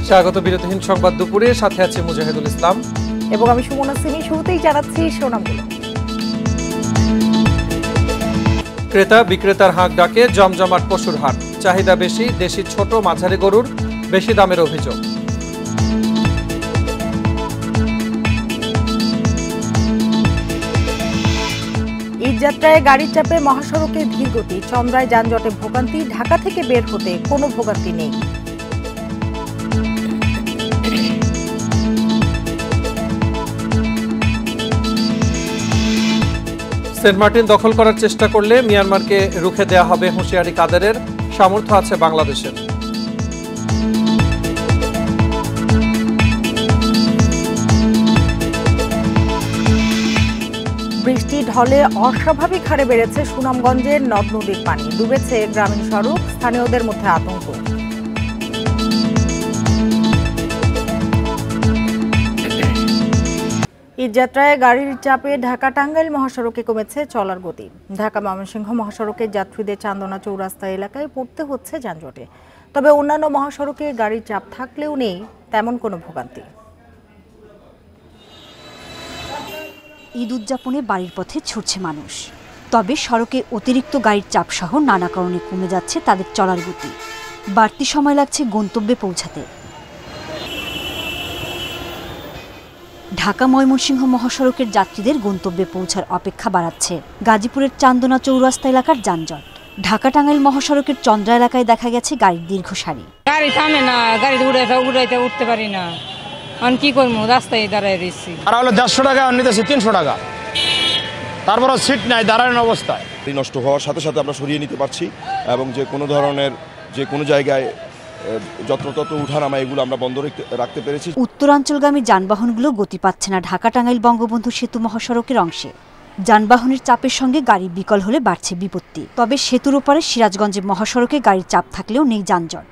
স্বাগত বিরতিহীন সংবাদ দুপুরে, সাথে আছে মুজাহিদুল ইসলাম এবং আমি সুমনা সিমি। শুরুতেই জানাচ্ছি শিরোনামগুলো। ক্রেতা বিক্রেতার হাঁক ডাকে জমজমাট পশুর হাট, চাহিদা বেশি, দেশি ছোট মাঝারি গরুর বেশি দামের অভিযোগ। ঈদযাত্রায় গাড়ির চাপে মহাসড়কে ধীরগতি, চন্দ্রায় যানজটে ভোগান্তি, ঢাকা থেকে বের হতে কোনো ভোগান্তি নেই। সেন্ট মার্টিন দখল করার চেষ্টা করলে মিয়ানমারকে রুখে দেয়া হবে হুঁশিয়ারি কাদেরের, সামর্থ্য আছে বাংলাদেশের। বৃষ্টি ঢলে অস্বাভাবিক হারে বেড়েছে সুনামগঞ্জের নদ নদীর পানি, ডুবেছে গ্রামীণ সড়ক, স্থানীয়দের মধ্যে আতঙ্ক। ঈদযাত্রায় গাড়ির চাপে ঢাকা টাঙ্গাইল মহাসড়কে কমেছে চলার গতি। ঢাকা ময়মনসিংহ মহাসড়কে যাত্রীদের চান্দনা চৌরাস্তা এলাকায় পড়তে হচ্ছে যানজটে। তবে অন্যান্য মহাসড়কে গাড়ির চাপ থাকলেও নেই তেমন কোনো ভোগান্তি। ঈদ উদযাপনে বাড়ির পথে ছুটছে মানুষ, তবে সড়কে অতিরিক্ত গাড়ির চাপসহ নানা কারণে কমে যাচ্ছে তাদের চলার গতি। বাড়তি সময় লাগছে গন্তব্যে পৌঁছাতে। ঢাকা ময়মনসিংহ মহাসড়কের যাত্রীদের গন্তব্যে পৌঁছার অপেক্ষা বাড়াচ্ছে গাজীপুরের চান্দনা চৌরাস্তা এলাকার যানজট। ঢাকা টাঙ্গাইল মহাসড়কের চন্দ্রা এলাকায় দেখা গেছে গাড়ির দীর্ঘ সারি। গাড়ি থামে না, গাড়ি উড়াইতে উঠতে পারি না, আমি কি করবো, রাস্তায় দাঁড়ায় রয়েছি। আর হলো 150 টাকা, নিতেছি 300 টাকা, তারপরও সিট নাই, দাঁড়ানোর অবস্থায়। নষ্ট হওয়ার সাথে সাথে আমরা সরিয়ে নিতে পারছি এবং যে কোনো ধরনের যে কোনো জায়গায় যত্রতত্র উঠানামা এগুলো আমরা বন্ধ রাখতে পেরেছি। উত্তরাঞ্চলগামী যানবাহনগুলো গতি পাচ্ছে না ঢাকা টাঙ্গাইল বঙ্গবন্ধু সেতু মহাসড়কের অংশে। যানবাহনের চাপের সঙ্গে গাড়ি বিকল হলে বাড়ছে বিপত্তি। তবে সেতুর ওপারে সিরাজগঞ্জে মহাসড়কে গাড়ির চাপ থাকলেও নেই যানজট।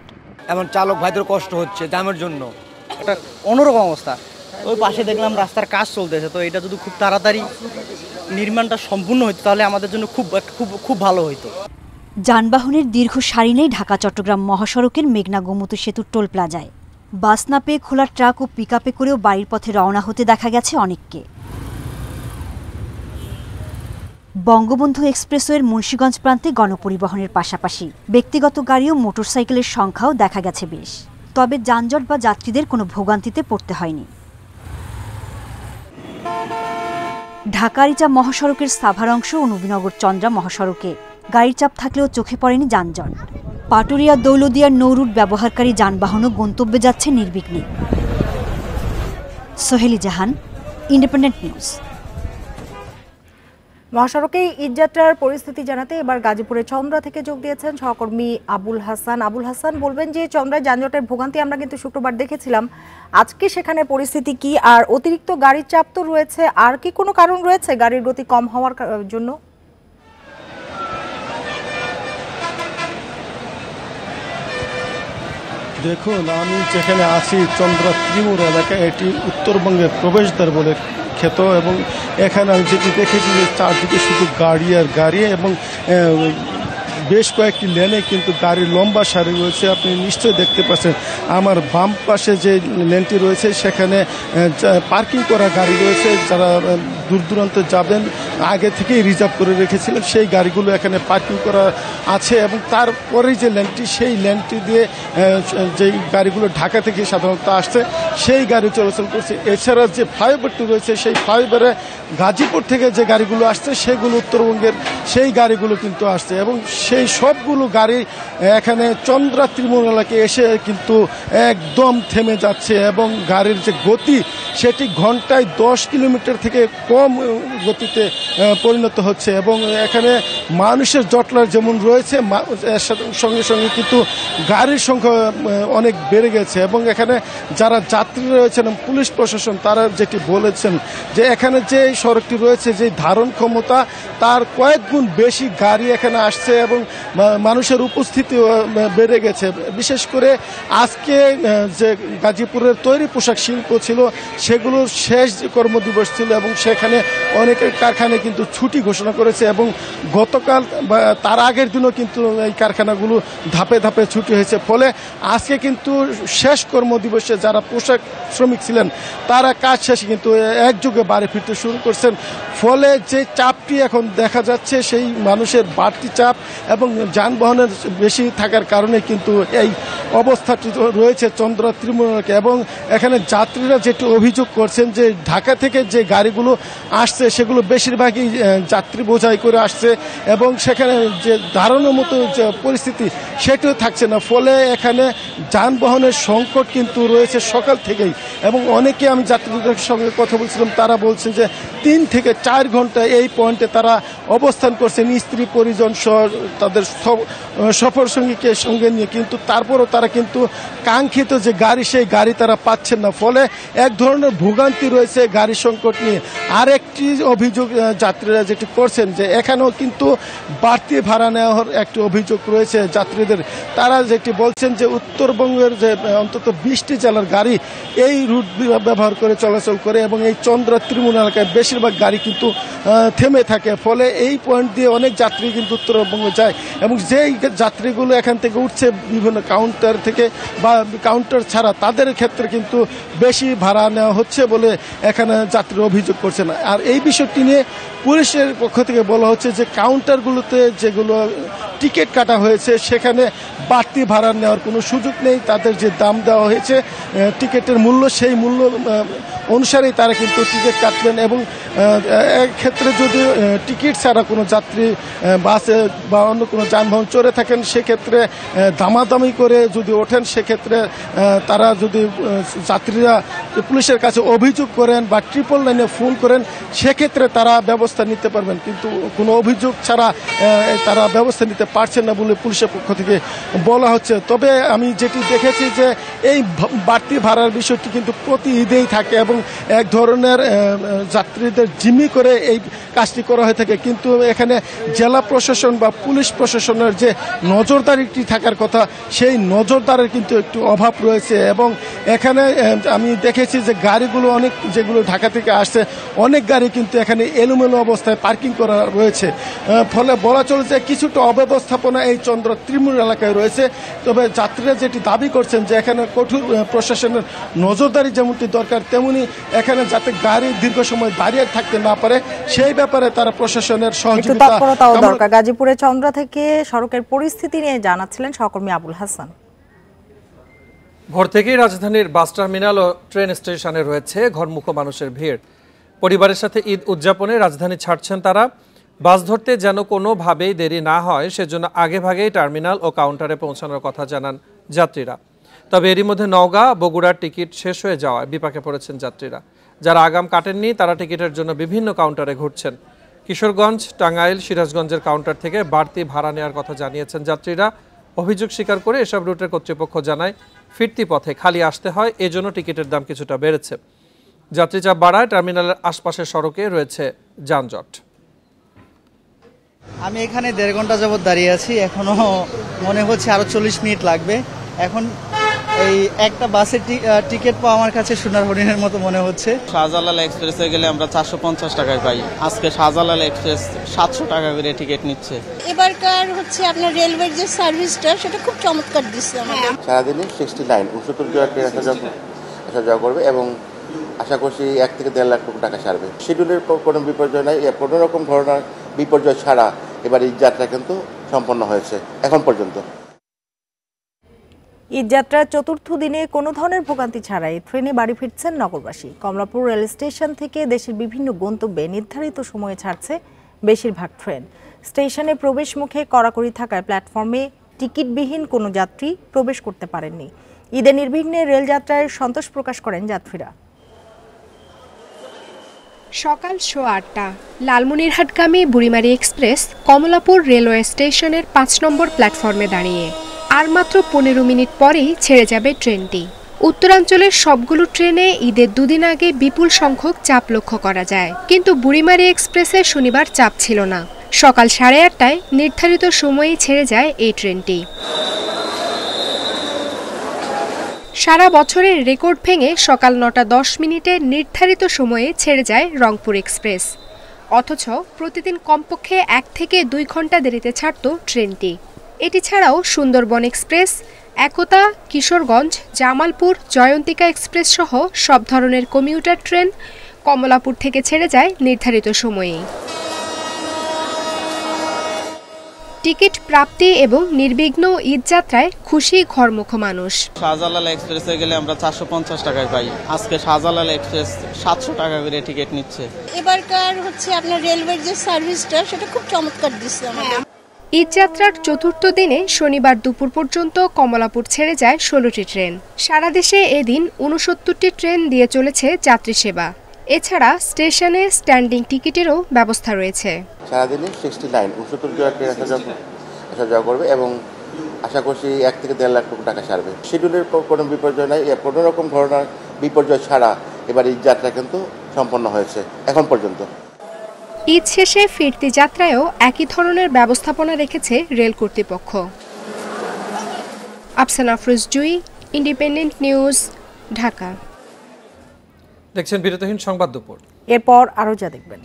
এমন চালক ভাইদের কষ্ট হচ্ছে জ্যামের জন্য, একটা অন্যরকম অবস্থা। ওই পাশে দেখলাম রাস্তার কাজ চলতেছে, তো এটা যদি খুব তাড়াতাড়ি নির্মাণটা সম্পূর্ণ হতো তাহলে আমাদের জন্য খুব ভালো হতো। যানবাহনের দীর্ঘ সারি নেই ঢাকা চট্টগ্রাম মহাসড়কের মেঘনা গোমতী সেতুর টোল প্লাজায়। বাস না পেয়ে খোলা ট্রাক ও পিকআপে করেও বাড়ির পথে রওনা হতে দেখা গেছে অনেককে। বঙ্গবন্ধু এক্সপ্রেসওয়ের মুন্সিগঞ্জ প্রান্তে গণপরিবহনের পাশাপাশি ব্যক্তিগত গাড়ি ও মোটরসাইকেলের সংখ্যাও দেখা গেছে বেশ। তবে যানজট বা যাত্রীদের কোনো ভোগান্তিতে পড়তে হয়নি। ঢাকা-আরিচা মহাসড়কের সাভার অংশ ও নবীনগর চন্দ্রা মহাসড়কে গাড়ির চাপ থাকলেও চোখে পড়েনি যানজট। পাটুরিয়া দৌলদিয়ার নৌরুট ব্যবহারকারী যানবাহনও গন্তব্যে যাচ্ছে নির্বিঘ্নে। সোহেলি জাহান, ইন্ডিপেন্ডেন্ট নিউজ। মহাসড়কে ঈদযাত্রার পরিস্থিতি জানাতে এবার গাজীপুরে চন্দ্রা থেকে যোগ দিয়েছেন সহকর্মী আবুল হাসান। আবুল হাসান, বলবেন যে চন্দ্রায় যানজটের ভোগান্তি আমরা কিন্তু শুক্রবার দেখেছিলাম, আজকে সেখানে পরিস্থিতি কি? আর অতিরিক্ত গাড়ির চাপ তো রয়েছে, আর কি কোনো কারণ রয়েছে গাড়ির গতি কম হওয়ার জন্য? দেখুন, আমি যেখানে আছি চন্দ্রা ত্রিমুর এলাকা, এটি উত্তরবঙ্গের প্রবেশদ্বার বলে খ্যাত এবং এখানে আমি যেটি দেখেছি যে চারদিকে শুধু গাড়ি আর গাড়ি এবং বেশ কয়েকটি লেনে কিন্তু গাড়ির লম্বা সারি রয়েছে। আপনি নিশ্চয়ই দেখতে পাচ্ছেন আমার বাম পাশে যে লেনটি রয়েছে সেখানে পার্কিং করা গাড়ি রয়েছে। যারা দূর দূরান্তে যাবেন আগে থেকেই রিজার্ভ করে রেখেছিলেন সেই গাড়িগুলো এখানে পার্কিং করা আছে এবং তারপরেই যে লেনটি, সেই লেনটি দিয়ে যেই গাড়িগুলো ঢাকা থেকে সাধারণত আসছে সেই গাড়ি চলাচল করছে। এছাড়া যে ফ্লাইওভারটি রয়েছে সেই ফ্লাইওভারে গাজীপুর থেকে যে গাড়িগুলো আসছে সেগুলো উত্তরবঙ্গের সেই গাড়িগুলো কিন্তু আসছে এবং সেই সবগুলো গাড়ি এখানে চন্দ্রা ত্রিমুর এলাকায় এসে কিন্তু একদম থেমে যাচ্ছে এবং গাড়ির যে গতি সেটি ঘন্টায় 10 কিলোমিটার থেকে কম গতিতে পরিণত হচ্ছে এবং এখানে মানুষের জটলা যেমন রয়েছে সঙ্গে সঙ্গে কিন্তু গাড়ির সংখ্যা অনেক বেড়ে গেছে এবং এখানে যারা যাত্রী রয়েছেন পুলিশ প্রশাসন তারা যেটি বলেছেন যে এখানে যে সড়কটি রয়েছে যে ধারণ ক্ষমতা তার কয়েক গুণ বেশি গাড়ি এখানে আসছে এবং মানুষের উপস্থিতি বেড়ে গেছে। বিশেষ করে আজকে যে গাজীপুরের তৈরি পোশাক শিল্প ছিল সেগুলোর শেষ কর্মদিবস ছিল এবং সেখানে অনেকের কারখানা এখানে কিন্তু ছুটি ঘোষণা করেছে এবং গতকাল বা তার আগের দিনও কিন্তু এই কারখানাগুলো ধাপে ধাপে ছুটি হয়েছে। ফলে আজকে কিন্তু শেষ কর্মদিবসে যারা পোশাক শ্রমিক ছিলেন তারা কাজ শেষে কিন্তু একযোগে বাড়ি ফিরতে শুরু করছেন। ফলে যে চাপটি এখন দেখা যাচ্ছে সেই মানুষের বাড়তি চাপ এবং যানবাহনের বেশি থাকার কারণে কিন্তু এই অবস্থাটি রয়েছে চন্দ্রা ত্রিমুনাকে। এবং এখানে যাত্রীরা যেটি অভিযোগ করছেন যে ঢাকা থেকে যে গাড়িগুলো আসছে সেগুলো বেশিরভাগই যাত্রী বোঝাই করে আসছে এবং সেখানে যে দাঁড়ানোর মতো যে পরিস্থিতি সেটিও থাকছে না। ফলে এখানে যানবাহনের সংকট কিন্তু রয়েছে সকাল থেকেই এবং অনেকে আমি যাত্রীদের সঙ্গে কথা বলছিলাম তারা বলছেন যে 3 থেকে 4 ঘন্টা এই পয়েন্টে তারা অবস্থান করছেন স্ত্রী পরিজন সহ তাদের সফর সঙ্গীকে সঙ্গে নিয়ে, কিন্তু তারপরও তারা কিন্তু কাঙ্ক্ষিত যে গাড়ি সেই গাড়ি তারা পাচ্ছেন না। ফলে এক ধরনের ভোগান্তি রয়েছে গাড়ি সংকট নিয়ে। আর একটি অভিযোগ যাত্রীরা যেটি করছেন যে এখানেও কিন্তু বাড়তি ভাড়া নেওয়ার একটি অভিযোগ রয়েছে যাত্রীদের। তারা যেটি বলছেন যে উত্তরবঙ্গের যে অন্তত 20টি জেলার গাড়ি এই রুট ব্যবহার করে চলাচল করে এবং এই চন্দ্রা ত্রিমুনা এলাকায় বেশিরভাগ গাড়ি কিন্তু থেমে থাকে। ফলে এই পয়েন্ট দিয়ে অনেক যাত্রী কিন্তু উত্তরবঙ্গে যায় এবং যেই যাত্রীগুলো এখান থেকে উঠছে বিভিন্ন কাউন্টার থেকে বা কাউন্টার ছাড়া তাদের ক্ষেত্রে কিন্তু বেশি ভাড়া নেওয়া হচ্ছে বলে এখানে যাত্রীরা অভিযোগ করছেন। আর এই বিষয়টি নিয়ে পুলিশের পক্ষ থেকে বলা হচ্ছে যে কাউন্টারগুলোতে যেগুলো টিকিট কাটা হয়েছে সেখানে বাড়তি ভাড়া নেওয়ার কোনো সুযোগ নেই। তাদের যে দাম দেওয়া হয়েছে টিকিটের মূল্য সেই মূল্য অনুসারেই তারা কিন্তু টিকিট কাটবেন এবং ক্ষেত্রে যদি টিকিট ছাড়া কোনো যাত্রী বাসে বা অন্য কোনো যানবাহন চড়ে থাকেন সেক্ষেত্রে দামাদামি করে যদি ওঠেন সেক্ষেত্রে তারা যদি যাত্রীরা পুলিশের কাছে অভিযোগ করেন বা 999-এ ফোন করেন সেক্ষেত্রে তারা ব্যবস্থা নিতে পারবেন, কিন্তু কোনো অভিযোগ ছাড়া তারা ব্যবস্থা নিতে পারছেন না বলে পুলিশের পক্ষ থেকে বলা হচ্ছে। তবে আমি যেটি দেখেছি যে এই বাড়তি ভাড়ার বিষয়টি কিন্তু প্রতি ঈদেই থাকে এবং এক ধরনের যাত্রীদের জিম্মি করে এই কাজটি করা হয়ে থাকে, কিন্তু এখানে জেলা প্রশাসন বা পুলিশ প্রশাসনের যে নজরদারিটি থাকার কথা সেই নজরদারির কিন্তু একটু অভাব রয়েছে। এবং এখানে আমি দেখেছি যে গাড়িগুলো অনেক যেগুলো ঢাকা থেকে আসছে অনেক গাড়ি কিন্তু এখানে এলোমেলো অবস্থায় পার্কিং করা রয়েছে। ফলে বলা চলে যে কিছুটা অব্যবস্থাপনা এই চন্দ্রা ত্রিমুনা এলাকায় রয়েছে। তবে যাত্রীরা যেটি দাবি করছেন যে এখানে কঠোর প্রশাসনের নজরদারি যেমনটি দরকার তেমনি এখানে যাতে গাড়ি দীর্ঘ সময় দাঁড়িয়ে থাকতে না পারে সেই ব্যাপারে তারা প্রশাসনের সহযোগিতা দরকার। গাজীপুরে চন্দ্রা থেকে সড়কের পরিস্থিতি নিয়ে জানাচ্ছিলেন সহকর্মী আবুল হাসান। ভোর থেকেই রাজধানীর বাস টার্মিনাল ও ট্রেন স্টেশনে রয়েছে ঘরমুখো মানুষের ভিড়। পরিবারের সাথে ঈদ উদযাপনে রাজধানী ছাড়ছেন তারা। বাস ধরতে যেন কোনোভাবেই দেরি না হয় সেজন্য আগেভাগেই টার্মিনাল ও কাউন্টারে পৌঁছানোর কথা জানান যাত্রীরা। তবে এরই মধ্যে নওগাঁ বগুড়ার টিকিট শেষ হয়ে যাওয়ায় বিপাকে পড়েছেন যাত্রীরা। যারা আগাম কাটেননি তারা টিকিটের জন্য বিভিন্ন কাউন্টারে ঘুরছেন। কিশোরগঞ্জ, টাঙ্গাইল, সিরাজগঞ্জের কাউন্টার থেকে বাড়তি ভাড়া নেওয়ার কথা জানিয়েছেন যাত্রীরা। অভিযোগ স্বীকার করে এসব রুটের কর্তৃপক্ষ জানায় ফিরতি পথে খালি আসতে হয়, এজন্য টিকিটের দাম কিছুটা বেড়েছে। যাত্রী চাপ বাড়ায় টার্মিনালের আশপাশের সড়কে রয়েছে যানজট। আমি এখানে 1.5 ঘন্টা যাবত দাঁড়িয়ে আছি, এখনো মনে হচ্ছে আরো 40 মিনিট লাগবে। এখন এই একটা বাসের টিকিট পাওয়া আমার কাছে সোনার হরিণের মতো মনে হচ্ছে। শাহজালাল এক্সপ্রেসে গেলে আমরা 450 টাকায় পাই, আজকে শাহজালাল এক্সপ্রেস 700 টাকা করে টিকিট নিচ্ছে। এবারকার হচ্ছে আপনার রেলওয়ের যে সার্ভিসটা সেটা খুব চমৎকার দিচ্ছে। সারাদিনে 69 ট্রেন আসা যাওয়া করবে এবং আশা করছি 1 থেকে 1.5 লাখ টাকা সারবে। শিডিউলের কোনো বিপর্যয় নাই, কোনো রকম ধরনের বিপর্যয় ছাড়া এবার এই যাত্রা কিন্তু সম্পন্ন হয়েছে এখন পর্যন্ত। ঈদ যাত্রার চতুর্থ দিনে কোনো ধরনের ভোগান্তি ছাড়াই ট্রেনে বাড়ি ফিরছেন নগরবাসী। কমলাপুর রেল স্টেশন থেকে দেশের বিভিন্ন গন্তব্যে নির্ধারিত সময়ে ছাড়ছে বেশিরভাগ ট্রেন। স্টেশনে প্রবেশ মুখে কড়াকড়ি থাকায় প্ল্যাটফর্মে টিকিটবিহীন কোনো যাত্রী প্রবেশ করতে পারেননি। ঈদে নির্বিঘ্নে রেলযাত্রায় সন্তোষ প্রকাশ করেন যাত্রীরা। সকাল 8:30 লালমনিরহাটগামী বুড়িমারি এক্সপ্রেস কমলাপুর রেলওয়ে স্টেশনের 5 নম্বর প্ল্যাটফর্মে দাঁড়িয়ে। আর মাত্র 15 মিনিট পরেই ছেড়ে যাবে ট্রেনটি। উত্তরাঞ্চলের সবগুলো ট্রেনে ঈদের 2 দিন আগে বিপুল সংখ্যক চাপ লক্ষ্য করা যায়, কিন্তু বুড়িমারি এক্সপ্রেসে শনিবার চাপ ছিল না। সকাল 8:30টায় নির্ধারিত সময়েই ছেড়ে যায় এই ট্রেনটি। সারা বছরের রেকর্ড ভেঙে সকাল 9:10 নির্ধারিত সময়ে ছেড়ে যায় রংপুর এক্সপ্রেস। অথচ প্রতিদিন কমপক্ষে 1 থেকে 2 ঘন্টা দেরিতে ছাড়ত ট্রেনটি। এটি ছাড়াও সুন্দরবন এক্সপ্রেস, একতা, কিশোরগঞ্জ, জামালপুর, জয়ন্তিকা এক্সপ্রেস সহ সব ধরনের কমিউটার ট্রেন কমলাপুর থেকে ছেড়ে যায় নির্ধারিত সময়েই। টিকিট প্রাপ্তি এবং নির্বিঘ্ন ঈদ যাত্রায় খুশি ঘরমুখ মানুষ। শাহজালাল এক্সপ্রেসে গেলে আমরা 450 টাকায় পাই, আজকে শাহজালাল এক্সপ্রেস 700 টাকা করে টিকিট নিচ্ছে। এবারকার আপনার রেলওয়ের যে সার্ভিসটা সেটা খুব চমৎকার দিচ্ছে আমাদের। ঈদ যাত্রার চতুর্থ দিনে শনিবার দুপুর পর্যন্ত কমলাপুর ছেড়ে যায় 16টি ট্রেন। সারা দেশে এদিন 69টি ট্রেন দিয়ে চলেছে যাত্রী সেবা। এছাড়া স্টেশনে স্ট্যান্ডিং টিকিটেরও ব্যবস্থা রয়েছে। সারাদিনে 69 ট্রেন আসা যাওয়া করবে এবং আশা করছি 1 থেকে 1.5 লাখ টাকা সারবে। শিডিউলের কোনো বিপর্যয় নাই, কোনো রকম ধরনের বিপর্যয় ছাড়া এবার এই যাত্রা কিন্তু সম্পন্ন হয়েছে এখন পর্যন্ত। ঈদ শেষে ফিরতি যাত্রায়ও একই ধরনের ব্যবস্থাপনা রেখেছে রেল কর্তৃপক্ষ। আফসানা আফরোজ জুই, ইন্ডিপেন্ডেন্ট নিউজ, ঢাকা। দেখছেন বিরতিহীন সংবাদ দুপুর। এরপর আরো যা দেখবেন।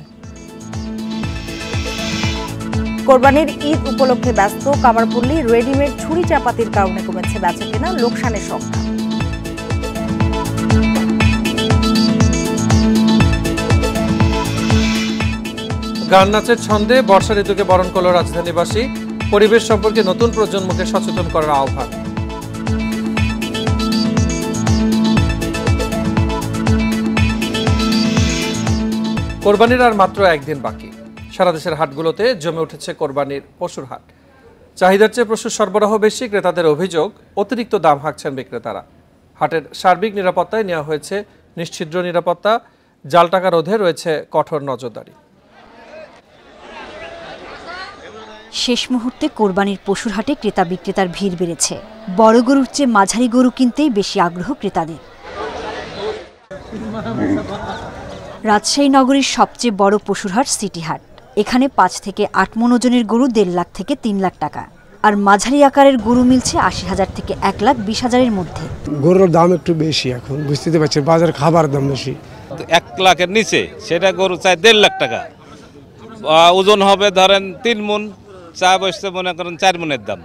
কোরবানির ঈদ উপলক্ষে ব্যস্ত কামারপল্লী, রেডিমেড ছুরি চাপাতির কারণে কমেছে বেচাকেনা, লোকসানের সংখ্যা। গান নাচের ছন্দে বর্ষা ঋতুকে বরণ করল রাজধানীবাসী, পরিবেশ সম্পর্কে নতুন প্রজন্মকে সচেতন করার আহ্বান। কোরবানির আর মাত্র একদিন বাকি। সারা দেশের হাটগুলোতে জমে উঠেছে কোরবানির পশুর হাট। চাহিদার চেয়ে পশুর সরবরাহ বেশি, ক্রেতাদের অভিযোগ অতিরিক্ত দাম হাঁকছেন বিক্রেতারা। হাটের সার্বিক নিরাপত্তায় নেওয়া হয়েছে নিশ্ছিদ্র নিরাপত্তা, জাল টাকা রোধে রয়েছে কঠোর নজরদারি। শেষ মুহূর্তে কোরবানির পশুর হাটে ক্রেতা বিক্রেতার ভিড় বেড়েছে। বড় গরুর চেয়ে মাঝারি গরু কিনতেই বেশি আগ্রহ ক্রেতাদের। রাজশাহী নগরীর সবচেয়ে বড় পশুর হাট সিটি হাট। এখানে 5 থেকে 8 মণ ওজনের গরু 1.5 লাখ থেকে 3 লাখ টাকা, আর মাঝারি আকারের গরু মিলছে 80,000 থেকে 1,20,000-এর মধ্যে। গরুর দাম একটু বেশি, এখন বুঝতে পারছেন বাজার খাবার দাম বেশি। 1 লাখের নিচে সেটা গরু চাই 1.5 লাখ টাকা, ওজন হবে ধরেন 3 মণ, চা বসতে মনে করেন 4 মণের দাম।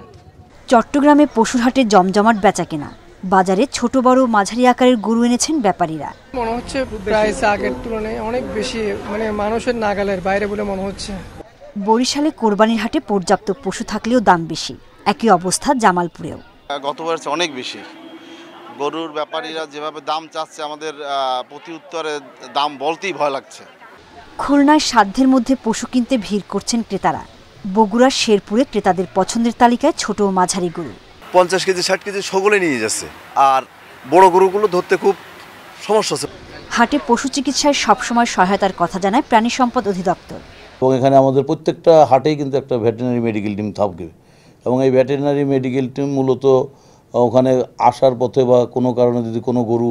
চট্টগ্রামে পশুর হাটে জমজমাট বেচাকেনা। বাজারে ছোট বড় মাঝারি আকারের গরু এনেছেন ব্যাপারীরা। মনে হচ্ছে প্রাইস আগের তুলনায় অনেক বেশি, মানুষের নাগালের বাইরে বলে মনে হচ্ছে। বরিশালে কোরবানির হাটে পর্যাপ্ত পশু থাকলেও দাম বেশি। একই অবস্থা জামালপুরেও। গতবার অনেক বেশি গরুর ব্যাপারীরা যেভাবে দাম চাচ্ছে, আমাদের প্রতি উত্তরে দাম বলতেই ভয় লাগছে। খুলনায় সাধ্যের মধ্যে পশু কিনতে ভিড় করছেন ক্রেতারা। বগুড়ার শেরপুরে ক্রেতাদের পছন্দের তালিকায় ছোট ও মাঝারি গরু 50 কেজি 60 কেজি সকলে নিয়ে যাচ্ছে, আর বড় গরুগুলো ধরতে খুব সমস্যা হচ্ছে। হাটে পশু চিকিৎসায় সবসময় সহায়তার কথা জানায় প্রাণী সম্পদ অধিদপ্তর। এবং এখানে আমাদের প্রত্যেকটা হাটেই কিন্তু একটা ভেটেরিনারি মেডিকেল টিম থাকবে, এবং এই ভেটেরিনারি মেডিকেল টিম মূলত ওখানে আসার পথে বা কোনো কারণে যদি কোনো গরু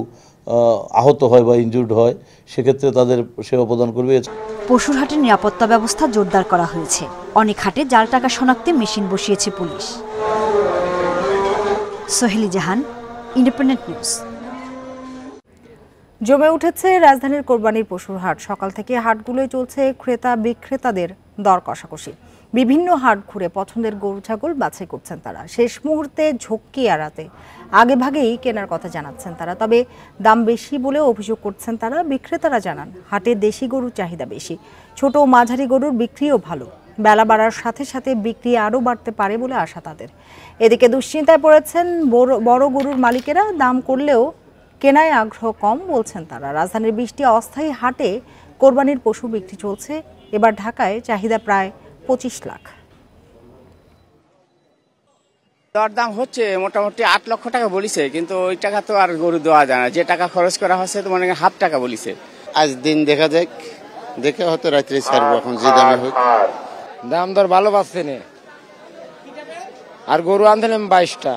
আহত হয় বা ইনজুর্ড হয়, সেক্ষেত্রে তাদের সেবা প্রদান করবে। পশুর হাটের নিরাপত্তা ব্যবস্থা জোরদার করা হয়েছে। অনেক হাটে জাল টাকা শনাক্তে মেশিন বসিয়েছে পুলিশ। সোহেলি জাহান, ইন্ডিপেন্ডেন্ট নিউজ। জমে উঠেছে রাজধানীর কোরবানির পশুর হাট। সকাল থেকে হাটগুলোয় চলছে ক্রেতা বিক্রেতাদের দর কষাকষি। বিভিন্ন হাট ঘুরে পছন্দের গরু ছাগল বাছাই করছেন তারা। শেষ মুহূর্তে ঝক্কি এড়াতে আগেভাগেই কেনার কথা জানাচ্ছেন তারা, তবে দাম বেশি বলেও অভিযোগ করছেন তারা। বিক্রেতারা জানান হাটে দেশি গরুর চাহিদা বেশি, ছোট ও মাঝারি গরুর বিক্রিও ভালো। বেলা বাড়ার সাথে সাথে বিক্রি আরও বাড়তে পারে বলে আশা তাদের। এদিকে দুশ্চিন্তায় পড়েছেন বড় গরুর মালিকেরা। দাম করলেও কেনায় আগ্রহ কম বলছেন তারা। রাজধানীর 20টি অস্থায়ী হাটে কোরবানির পশু বিক্রি চলছে। এবার ঢাকায় চাহিদা প্রায় 25 লাখ। দরদাম হচ্ছে মোটামুটি 8 লক্ষ টাকা বলিছে, কিন্তু ওই টাকা তো আর গরু দেওয়া যায় না। যে টাকা খরচ করা হচ্ছে তো মনে হাফ টাকা বলিছে। আজ দিন দেখা যাক, দেখে হয়তো রাত্রে ছাড়বো। এখন যে দামে হোক, দাম দর ভালো পাচ্ছে না। আর গরু আনছিলাম 22টা,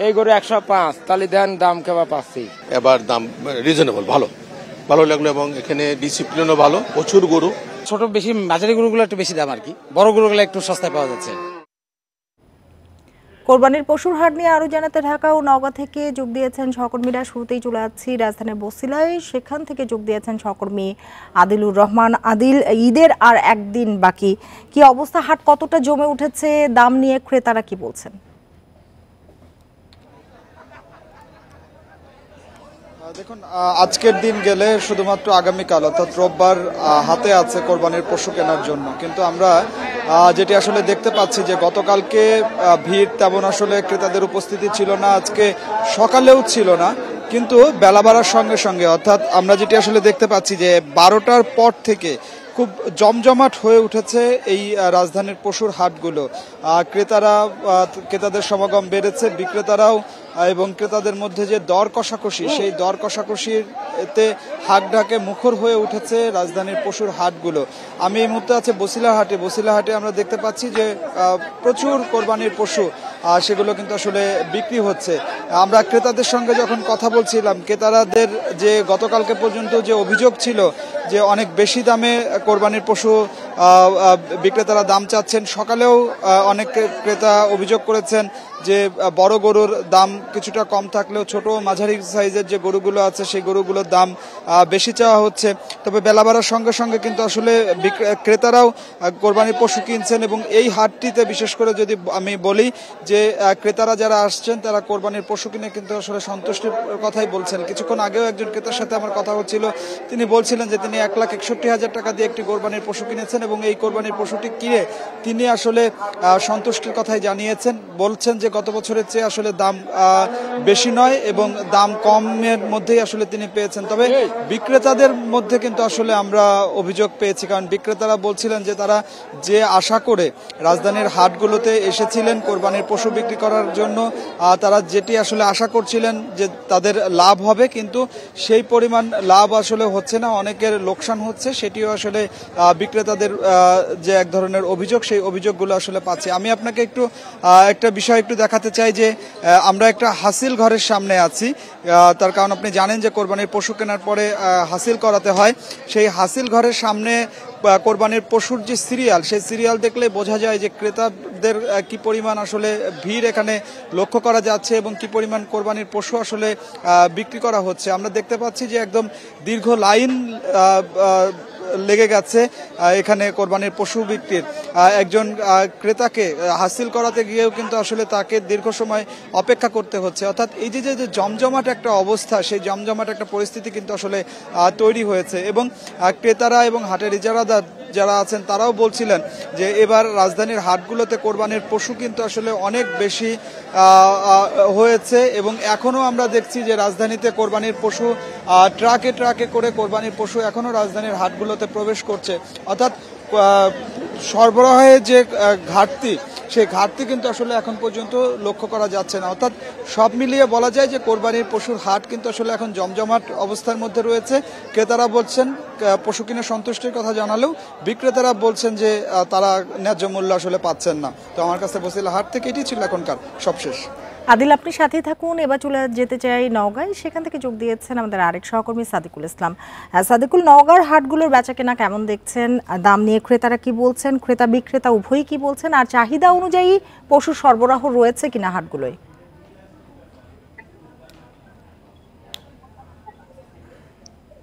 এই গরু 105, তাহলে দেন দাম কেবা পাচ্ছি। এবার দাম রিজনেবল, ভালো লাগলো, এবং এখানে ডিসিপ্লিনও ভালো, প্রচুর গরু। ছোট বেশি মাঝারি গরুগুলো একটু বেশি দাম আর কি, বড় গরুগুলো একটু সস্তায় পাওয়া যাচ্ছে। কোরবানির পশুর হাট নিয়ে আরো জানাতে ঢাকা ও নওগাঁ থেকে যোগ দিয়েছেন সহকর্মীরা। শুরুতেই চলে যাচ্ছি রাজধানীর বছিলায়, সেখান থেকে যোগ দিয়েছেন সহকর্মী আদিলুর রহমান। আদিল, ঈদের আর একদিন বাকি, কি অবস্থা, হাট কতটা জমে উঠেছে, দাম নিয়ে ক্রেতারা কি বলছেন? দেখুন, আজকের দিন গেলে শুধুমাত্র আগামীকাল অর্থাৎ রোববার হাতে আছে কোরবানির পশু কেনার জন্য, কিন্তু আমরা যেটি আসলে দেখতে পাচ্ছি যে গতকালকে ভিড় তেমন আসলে ক্রেতাদের উপস্থিতি ছিল না, আজকে সকালেও ছিল না, কিন্তু বেলা বাড়ার সঙ্গে সঙ্গে অর্থাৎ আমরা যেটি আসলে দেখতে পাচ্ছি যে 12টার পর থেকে খুব জমজমাট হয়ে উঠেছে এই রাজধানীর পশুর হাটগুলো। ক্রেতাদের সমাগম বেড়েছে, বিক্রেতারাও এবং ক্রেতাদের মধ্যে যে দর কষাকষি, সেই দর কষাকষির এতে হাক ঢাকে মুখর হয়ে উঠেছে রাজধানীর পশুর হাটগুলো। আমি এই মুহূর্তে আছে বছিলা হাটে আমরা দেখতে পাচ্ছি যে প্রচুর কোরবানির পশু সেগুলো কিন্তু আসলে বিক্রি হচ্ছে। আমরা ক্রেতাদের সঙ্গে যখন কথা বলছিলাম, ক্রেতাদের যে গতকালকে পর্যন্ত যে অভিযোগ ছিল যে অনেক বেশি দামে কোরবানির পশু বিক্রেতারা দাম চাচ্ছেন, সকালেও অনেক ক্রেতা অভিযোগ করেছেন যে বড় গরুর দাম কিছুটা কম থাকলেও ছোট মাঝারি সাইজের যে গরুগুলো আছে সেই গরুগুলোর দাম বেশি চাওয়া হচ্ছে। তবে বেলা বাড়ার সঙ্গে সঙ্গে কিন্তু আসলে ক্রেতারাও কোরবানির পশু কিনছেন এবং এই হাটটিতে বিশেষ করে যদি আমি বলি যে ক্রেতারা যারা আসছেন তারা কোরবানির পশু কিনে কিন্তু আসলে সন্তুষ্টির কথাই বলছেন। কিছুক্ষণ আগেও একজন ক্রেতার সাথে আমার কথা হচ্ছিল, তিনি বলছিলেন যে তিনি 1,61,000 টাকা দিয়ে একটি কোরবানির পশু কিনেছেন এবং এই কোরবানির পশুটি কিনে তিনি আসলে সন্তুষ্টির কথাই জানিয়েছেন। বলছেন যে গত বছরের চেয়ে আসলে দাম বেশি নয় এবং দাম কমের মধ্যেই আসলে তিনি পেয়েছেন। তবে বিক্রেতাদের মধ্যে কিন্তু আসলে আমরা অভিযোগ পেয়েছি, কারণ বিক্রেতারা বলছিলেন যে তারা যে আশা করে রাজধানীর হাটগুলোতে এসেছিলেন কোরবানির পশু বিক্রি করার জন্য, তারা যেটি আসলে আশা করছিলেন যে তাদের লাভ হবে, কিন্তু সেই পরিমাণ লাভ আসলে হচ্ছে না, অনেকের লোকসান হচ্ছে। সেটিও আসলে বিক্রেতাদের যে এক ধরনের অভিযোগ, সেই অভিযোগগুলো আসলে পাচ্ছি। আমি আপনাকে একটা বিষয় একটু দেখাতে চাই যে আমরা একটা হাসিল ঘরের সামনে আছি, তার কারণ আপনি জানেন যে কোরবানির পশু কেনার পরে হাসিল করাতে হয়। সেই হাসিল ঘরের সামনে কোরবানির পশুর যে সিরিয়াল, সেই সিরিয়াল দেখলে বোঝা যায় যে ক্রেতাদের কি পরিমাণ আসলে ভিড় এখানে লক্ষ্য করা যাচ্ছে এবং কি পরিমাণ কোরবানির পশু আসলে বিক্রি করা হচ্ছে। আমরা দেখতে পাচ্ছি যে একদম দীর্ঘ লাইন লেগে গেছে এখানে কোরবানির পশু বিক্রির। একজন ক্রেতাকে হাসিল করাতে গিয়েও কিন্তু আসলে তাকে দীর্ঘ সময় অপেক্ষা করতে হচ্ছে। অর্থাৎ এই যে জমজমাট একটা অবস্থা, সেই জমজমাট একটা পরিস্থিতি কিন্তু আসলে তৈরি হয়েছে এবং ক্রেতারা এবং হাটের ইজারাদার যারা আছেন তারাও বলছিলেন যে এবার রাজধানীর হাটগুলোতে কোরবানির পশু কিন্তু আসলে অনেক বেশি হয়েছে এবং এখনো আমরা দেখছি যে রাজধানীতে কোরবানির পশু ট্রাকে ট্রাকে করে কোরবানির পশু এখনো রাজধানীর হাটগুলোতে প্রবেশ করছে। অর্থাৎ সরবরাহের যে ঘাটতি, সেই ঘাটতি কিন্তু আসলে এখন পর্যন্ত লক্ষ্য করা যাচ্ছে না। অর্থাৎ সব মিলিয়ে বলা যায় যে কোরবানির পশুর হাট কিন্তু আসলে এখন জমজমাট অবস্থার মধ্যে রয়েছে। ক্রেতারা বলছেন পশু কিনে সন্তুষ্টির কথা জানালেও বিক্রেতারা বলছেন যে তারা ন্যায্য মূল্য আসলে পাচ্ছেন না। তো আমার কাছে বছিলা হাট থেকে এটি ছিল এখনকার সবশেষ। আদিল, আপনি সাথে থাকুন। এবার চলে যেতে চাই নওগাঁয়, সেখান থেকে যোগ দিয়েছেন আমাদের আরেক সহকর্মী সাদিকুল ইসলাম। সাদিকুল, নওগাঁর হাটগুলোর বেচাকেনা কেমন দেখছেন? দাম নিয়ে ক্রেতারা কি বলছেন, ক্রেতা বিক্রেতা উভয়ই কি বলছেন, আর চাহিদা অনুযায়ী পশু সরবরাহ রয়েছে কিনা হাটগুলোয়?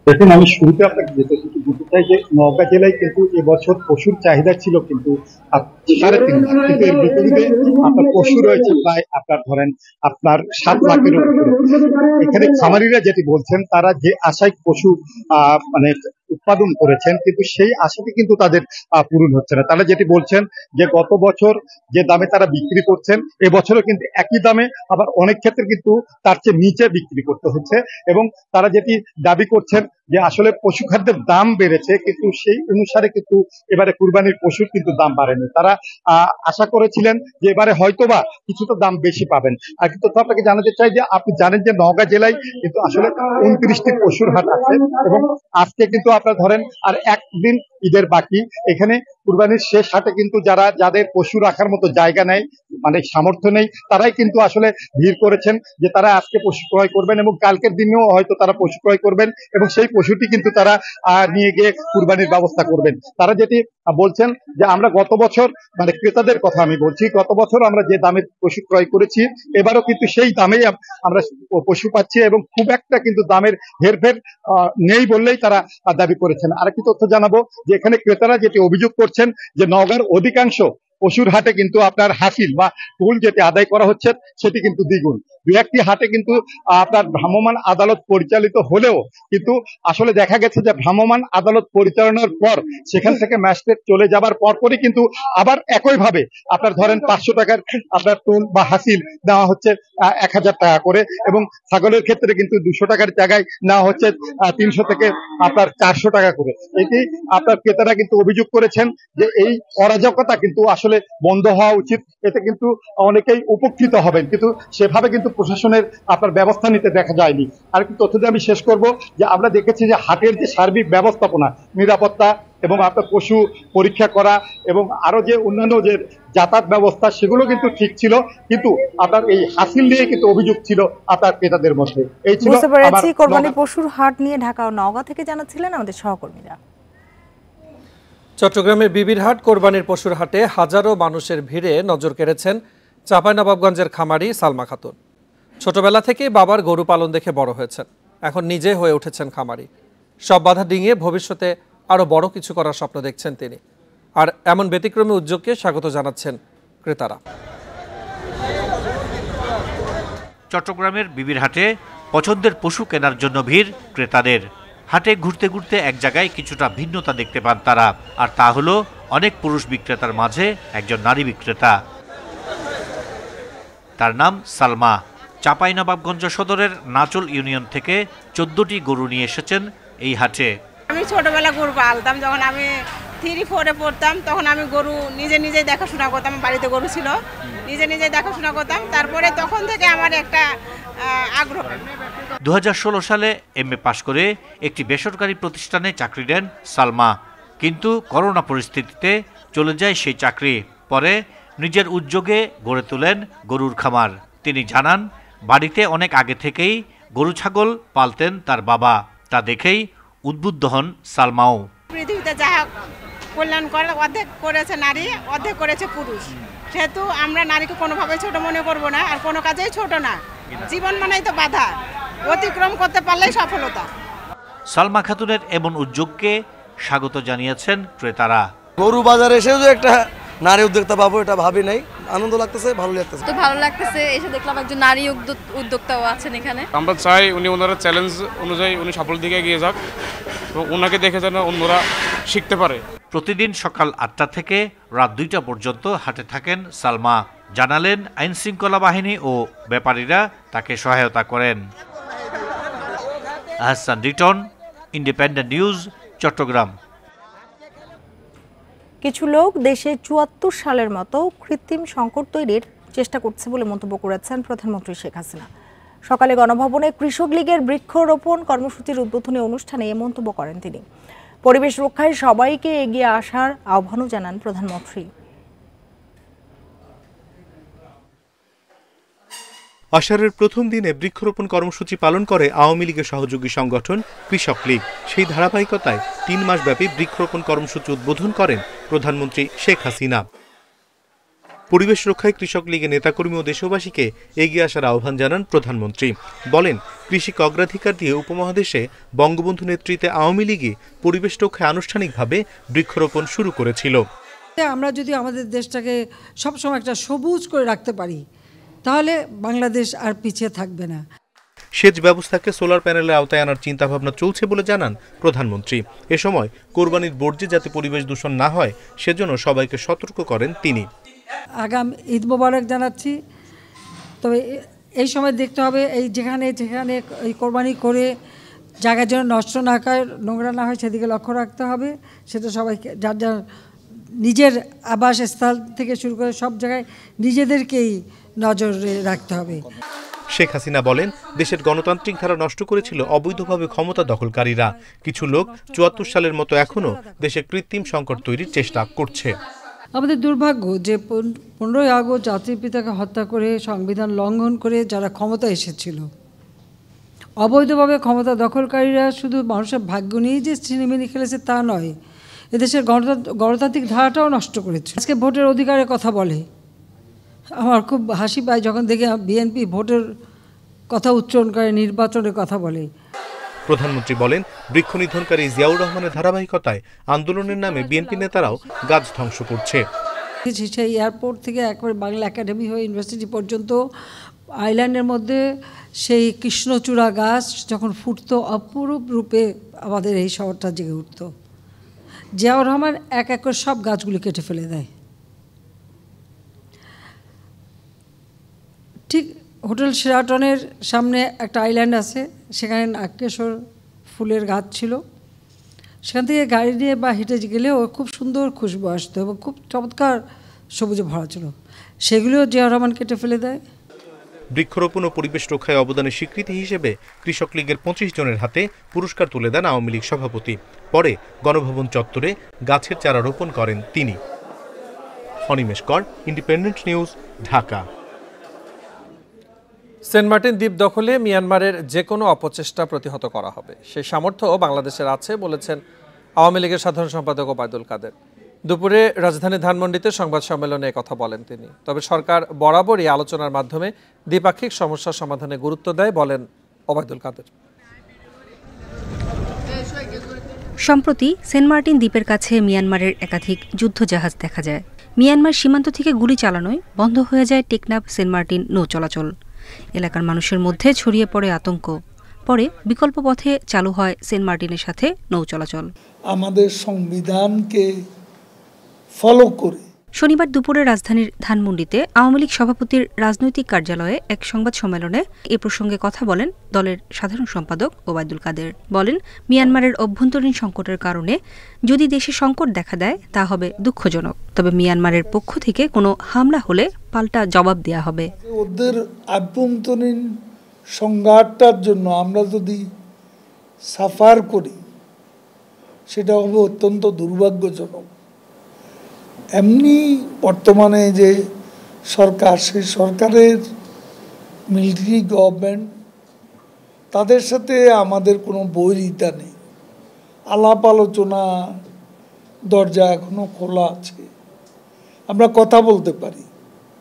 দেখুন, আমি শুরুতে আপনাকে যেটা বলতে চাই যে নওগাঁ জেলায় কিন্তু এবছর পশুর চাহিদা ছিল কিন্তু 3.5 লাখ, কিন্তু এর বিপরীতে আপনার পশু রয়েছে প্রায় আপনার ধরেন আপনার 7 লাখের উপরে। এখানে খামারিরা যেটি বলছেন, তারা যে আশায় পশু মানে উৎপাদন করেছেন কিন্তু সেই আশাটি কিন্তু তাদের পূরণ হচ্ছে না। তারা যেটি বলছেন যে গত বছর যে দামে তারা বিক্রি করছেন এবছরও কিন্তু একই দামে, আবার অনেক ক্ষেত্রে কিন্তু তার চেয়ে নিচে বিক্রি করতে হচ্ছে এবং তারা যেটি দাবি করছেন যে আসলে পশু খাদ্যের দাম বেড়েছে কিন্তু সেই অনুসারে কিন্তু এবারে কুরবানির পশুর কিন্তু দাম বাড়েনি। তারা আশা করেছিলেন যে এবারে হয়তোবা কিছুটা দাম বেশি পাবেন। আর কিন্তু আপনাকে জানাতে চাই যে আপনি জানেন যে নওগাঁ জেলায় কিন্তু আসলে 29টি পশুর হাট আছে এবং আজকে কিন্তু আপনারা ধরেন আর একদিন ঈদের বাকি। এখানে কুরবানির শেষ হাটে কিন্তু যাদের পশু রাখার মতো জায়গা নেই, মানে সামর্থ্য নেই, তারাই কিন্তু আসলে ভিড় করেছেন যে তারা আজকে পশু ক্রয় করবেন এবং কালকের দিনেও হয়তো তারা পশু ক্রয় করবেন এবং সেই পশুটি কিন্তু তারা নিয়ে গিয়ে কুরবানির ব্যবস্থা করবেন। তারা যেটি বলছেন যে আমরা গত বছর, মানে ক্রেতাদের কথা আমি বলছি, গত বছর আমরা যে দামে পশু ক্রয় করেছি এবারও কিন্তু সেই দামেই আমরা পশু পাচ্ছি এবং খুব একটা কিন্তু দামের হেরফের নেই বললেই তারা দাবি করেছেন। আরেকটি তথ্য জানাবো যে এখানে ক্রেতারা যেটি অভিযোগ করছেন যে নওগাঁর অধিকাংশ পশুর হাটে কিন্তু আপনার হাসিল বা টুল যেটি আদায় করা হচ্ছে সেটি কিন্তু দ্বিগুণ। দু একটি হাটে কিন্তু আপনার ভ্রাম্যমাণ আদালত পরিচালিত হলেও কিন্তু আসলে দেখা গেছে যে ভ্রাম্যমাণ আদালত পরিচালনার পর সেখান থেকে ম্যাজিস্ট্রেট চলে যাবার পরপরই কিন্তু আবার একইভাবে আপনার ধরেন 500 টাকার আপনার টুল বা হাসিল নেওয়া হচ্ছে 1000 টাকা করে, এবং ছাগলের ক্ষেত্রে কিন্তু 200 টাকার জায়গায় নেওয়া হচ্ছে 300 থেকে আপনার 400 টাকা করে। এটি আপনার ক্রেতারা কিন্তু অভিযোগ করেছেন যে এই অরাজকতা কিন্তু আসলে বন্ধ হওয়া উচিত, এতে কিন্তু অনেকেই উপকৃত হবেন, কিন্তু সেভাবে কিন্তু প্রশাসনের আপনার ব্যবস্থা নিতে দেখা যায়নি। আরেকটি তথ্য দিয়ে আমি শেষ করব যে আমরা দেখেছি যে হাটের যে সার্বিক ব্যবস্থাপনা, নিরাপত্তা এবং আপনার পশু পরীক্ষা করা এবং আরো যে অন্যান্য যে যাতায়াত ব্যবস্থা সেগুলো কিন্তু ঠিক ছিল, কিন্তু আপনার এই হাসিল নিয়ে কিন্তু অভিযোগ ছিল আপনার ক্রেতাদের মধ্যে। এই ছিল কোরবানি পশুর হাট নিয়ে ঢাকা ও নওগাঁ থেকে জানাচ্ছিলেন আমাদের সহকর্মীরা। চট্টগ্রামের বিবিরহাট কোরবানির পশুর হাটে হাজারো মানুষের ভিড়ে নজর কেড়েছেন চাঁপাইনবাবগঞ্জের খামারি সালমা খাতুন। ছোটবেলা থেকে বাবার গরু পালন দেখে বড় হয়েছেন, এখন নিজে হয়ে উঠেছেন খামারি। সব বাধা ডিঙিয়ে ভবিষ্যতে আরো বড় কিছু করার স্বপ্ন দেখছেন তিনি, আর এমন ব্যতিক্রমী উদ্যোগকে স্বাগত জানাচ্ছেন ক্রেতারা। চট্টগ্রামের বিবিরহাটে পছন্দের পশু কেনার জন্য ভিড় ক্রেতাদের। হাটে ঘুরতে ঘুরতে এক জায়গায় কিছুটা ভিন্নতা দেখতে পান তারা, আর তা হলো অনেক পুরুষ বিক্রেতার মাঝে একজন নারী বিক্রেতা। তার নাম সালমা। চাঁপাইনবাবগঞ্জ সদরের নাচল ইউনিয়ন থেকে 14টি গরু নিয়ে এসেছেন এই হাটে। আমি ছোটবেলা গরু পালতাম, যখন আমি 3-4-এ পড়তাম তখন আমি গরু নিজে দেখাশোনা করতাম। বাড়িতে গরু ছিল, নিজে দেখাশোনা করতাম। তারপরে তখন থেকে আমার একটা আগ্রহ। 2016 সালে MA পাশ করে একটি বেসরকারি প্রতিষ্ঠানে চাকরি নেন সালমা, কিন্তু করোনা পরিস্থিতিতে চলে যায় সেই চাকরি। পরে নিজের উদ্যোগে গড়ে তোলেন গরুর খামার। তিনি জানান, বাড়িতে অনেক আগে থেকেই গরু ছাগল পালতেন তার বাবা, তা দেখেই উদ্বুদ্ধ হন সালমাও। পৃথিবীতে যা কল্যাণ করে অর্ধেক করেছে নারী, অর্ধেক করেছে পুরুষ, সেহেতু আমরা নারীকে কোনোভাবে ছোট মনে করব না, আর কোনো কাজেই ছোট না। জীবন মানেই তো বাধা, অতিক্রম করতে পারলেই সফলতা। সালমা খাতুনের এমন উদ্যোগকে স্বাগত জানিয়েছেন ক্রেতারা। গরু বাজারে এসেও যে একটা নারী উদ্যোক্তা পাবো এটা ভাবি নাই, আনন্দ লাগতেছে, ভালো লাগতেছে। তো ভালো লাগতেছে, এসে দেখলাম একজন নারী উদ্যোক্তাও আছেন এখানে। আমরা চাই ওনারা চ্যালেঞ্জ অনুযায়ী উনি সাফল্যের দিকে এগিয়ে যাক এবং ওনাকে দেখে যেন অন্যরা শিখতে পারে। প্রতিদিন সকাল 8টা থেকে রাত 2টা পর্যন্ত হাটে থাকেন সালমা। জানালেন আইন শৃঙ্খলা বাহিনী ও ব্যাপারীরা তাকে সহায়তা করেন। Ahsan Riton, Independent News, Chittagong. কিছু লোক দেশে ৭৪ সালের মতো কৃত্রিম সংকট তৈরির চেষ্টা করছে বলে মন্তব্য করেছেন প্রধানমন্ত্রী শেখ হাসিনা। সকালে গণভবনে কৃষক লীগের বৃক্ষরোপণ কর্মসূচির উদ্বোধনী অনুষ্ঠানে এ মন্তব্য করেন তিনি। পরিবেশ রক্ষায় সবাইকে এগিয়ে আসার আহ্বানও জানান প্রধানমন্ত্রী। আষাঢ়ের প্রথম দিনে বৃক্ষরোপণ কর্মসূচি পালন করে আওয়ামী লীগের সহযোগী সংগঠন কৃষক লীগ। সেই ধারাবাহিকতায় 3 মাসব্যাপী বৃক্ষরোপণ কর্মসূচি উদ্বোধন করেন প্রধানমন্ত্রী শেখ হাসিনা। পরিবেশ রক্ষায় কৃষক লীগের নেতাকর্মী ও দেশবাসীকে এগিয়ে আসার আহ্বান জানান প্রধানমন্ত্রী। বলেন, কৃষিকে অগ্রাধিকার দিয়ে উপমহাদেশে বঙ্গবন্ধু নেতৃত্বে আওয়ামী লীগই পরিবেশ রক্ষায় আনুষ্ঠানিকভাবে বৃক্ষরোপণ শুরু করেছিল। আমরা যদি আমাদের দেশটাকে সবসময় একটা সবুজ করে রাখতে পারি তাহলে বাংলাদেশ আর পিছিয়ে থাকবে না। সেচ ব্যবস্থাকে সোলার প্যানেলের আওতায় আনার চিন্তাভাবনা চলছে বলে জানান প্রধানমন্ত্রী। এ সময় কোরবানির বর্জ্যে যাতে পরিবেশ দূষণ না হয় সেজন্য সবাইকে সতর্ক করেন তিনি। আগামী ঈদ মোবারক জানাচ্ছি। তবে এই সময় দেখতে হবে এই যেখানে এই কোরবানি করে জায়গা যেন নষ্ট না হয়, নোংরা না হয়, সেদিকে লক্ষ্য রাখতে হবে। সেটা সবাইকে যার যার নিজের আবাসস্থল থেকে শুরু করে সব জায়গায় নিজেদেরকেই নজরে রাখতে হবে। শেখ হাসিনা বলেন, দেশের গণতান্ত্রিক ধারা নষ্ট করেছিল অবৈধভাবে ক্ষমতা দখলকারীরা। কিছু লোক ৭৪ সালের মতো এখনো দেশে কৃত্রিম সংকট তৈরির চেষ্টা করছে। আমাদের দুর্ভাগ্য যে 15ই আগস্ট জাতির পিতাকে হত্যা করে সংবিধান লঙ্ঘন করে যারা ক্ষমতা এসেছিল, অবৈধভাবে ক্ষমতা দখলকারীরা শুধু মানুষের ভাগ্য নিয়েই যে ছিনিমিনি খেলেছে তা নয়, এদেশের গণতান্ত্রিক ধারাটাও নষ্ট করেছে। আজকে ভোটের অধিকারের কথা বলে, আমার খুব হাসি পায় যখন দেখি বিএনপি ভোটের কথা উচ্চারণ করে, নির্বাচনের কথা বলে। প্রধানমন্ত্রী বলেন, বৃক্ষ নিধনকারী জিয়াউর রহমানের ধারাবাহিকতায় আন্দোলনের নামে বিএনপি নেতারাও গাছ ধ্বংস করছে। সেই এয়ারপোর্ট থেকে একবারে বাংলা একাডেমি হয়ে ইউনিভার্সিটি পর্যন্ত আইল্যান্ডের মধ্যে সেই কৃষ্ণচূড়া গাছ যখন ফুটতো, অপরূপ রূপে আমাদের এই শহরটা জেগে উঠত। জিয়াউর রহমান এক এক করে সব গাছগুলি কেটে ফেলে দেয়। ঠিক হোটেল শেরাটনের সামনে একটা আইল্যান্ড আছে, সেখানে নাগকেশর ফুলের গাছ ছিল। সেখান থেকে গাড়ি নিয়ে বা হেঁটে গেলেও খুব সুন্দর খুশবু আসতো এবং খুব চমৎকার সবুজে ভরা ছিল। সেগুলিও জিয়াউর রহমান কেটে ফেলে দেয়। বৃক্ষরোপণ ও পরিবেশ রক্ষায় অবদানের স্বীকৃতি হিসেবে কৃষক লীগের 25 জনের হাতে পুরস্কার তুলে দেন আওয়ামী লীগ সভাপতি। পরে গণভবন চত্বরে গাছের চারা রোপণ করেন তিনি। Animesh Kar, Independent News, Dhaka. Saint Martin দ্বীপ দখলে মিয়ানমারের যে কোনো অপচেষ্টা প্রতিহত করা হবে, সেই সামর্থ্য বাংলাদেশের আছে বলেছেন আওয়ামী লীগের সাধারণ সম্পাদক ওবায়দুল কাদের। দুপুরে রাজধানী ধানমন্ডিতে সংবাদ সম্মেলনে কথা বলেন তিনি। তবে সরকার বরাবরই আলোচনার মাধ্যমে দ্বিপাক্ষিক সমস্যা সমাধানে গুরুত্ব দেয় বলেন ওবায়দুল কাদের। সম্প্রতি সেন্ট মার্টিন দ্বীপের কাছে মিয়ানমারের একাধিক যুদ্ধজাহাজ দেখা যায়। মিয়ানমার সীমান্ত থেকে গুলি চালানোয় বন্ধ হয়ে যায় টেকনাফ সেন্ট মার্টিন নৌ চলাচল। এলাকার মানুষের মধ্যে ছড়িয়ে পড়ে আতঙ্ক। পরে বিকল্প পথে চালু হয় সেন্ট মার্টিনের সাথে নৌ চলাচল। আমাদের সংবিধানকে ফলো করে শনিবার দুপুরে রাজধানীর ধানমন্ডিতে আওয়ামী লীগ সভাপতির রাজনৈতিক কার্যালয়ে এক সংবাদ সম্মেলনে এ প্রসঙ্গে কথা বলেন দলের সাধারণ সম্পাদক ওবায়দুল কাদের। বলেন, মিয়ানমারের অভ্যন্তরীণ সংকটের কারণে যদি দেশে সংকট দেখা দেয় তা হবে দুঃখজনক। তবে মিয়ানমারের পক্ষ থেকে কোনো হামলা হলে পাল্টা জবাব দেয়া হবে। ওদের অভ্যন্তরীণ সংঘাতটার জন্য আমরা যদি সাফার করি সেটা হবে অত্যন্ত দুর্ভাগ্যজনক। এমনি বর্তমানে যে সরকার, সেই সরকারের মিলিটারি গভর্নমেন্ট, তাদের সাথে আমাদের কোনো বৈরিতা নেই। আলাপ আলোচনা দরজা এখনো খোলা আছে, আমরা কথা বলতে পারি।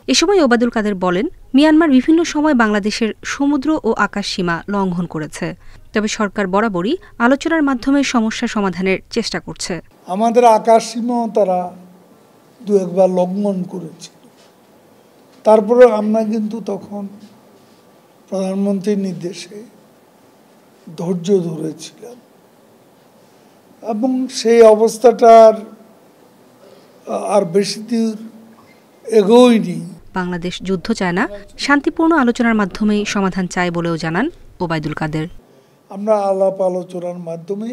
এ সময় ওবায়দুল কাদের বলেন, মিয়ানমার বিভিন্ন সময় বাংলাদেশের সমুদ্র ও আকাশ সীমা লঙ্ঘন করেছে। তবে সরকার বরাবরই আলোচনার মাধ্যমে সমস্যা সমাধানের চেষ্টা করছে। আমাদের আকাশ সীমাও তারা দু একবার লঙ্ঘন করেছিল। তারপরে আমরা কিন্তু তখন প্রধানমন্ত্রীর নির্দেশে ধৈর্য ধরেছিলাম এবং সেই অবস্থাটার আর বেশি দূর এগোয়নি। বাংলাদেশ যুদ্ধ চায় না, শান্তিপূর্ণ আলোচনার মাধ্যমেই সমাধান চায় বলেও জানান ওবায়দুল কাদের। আমরা আলাপ আলোচনার মাধ্যমে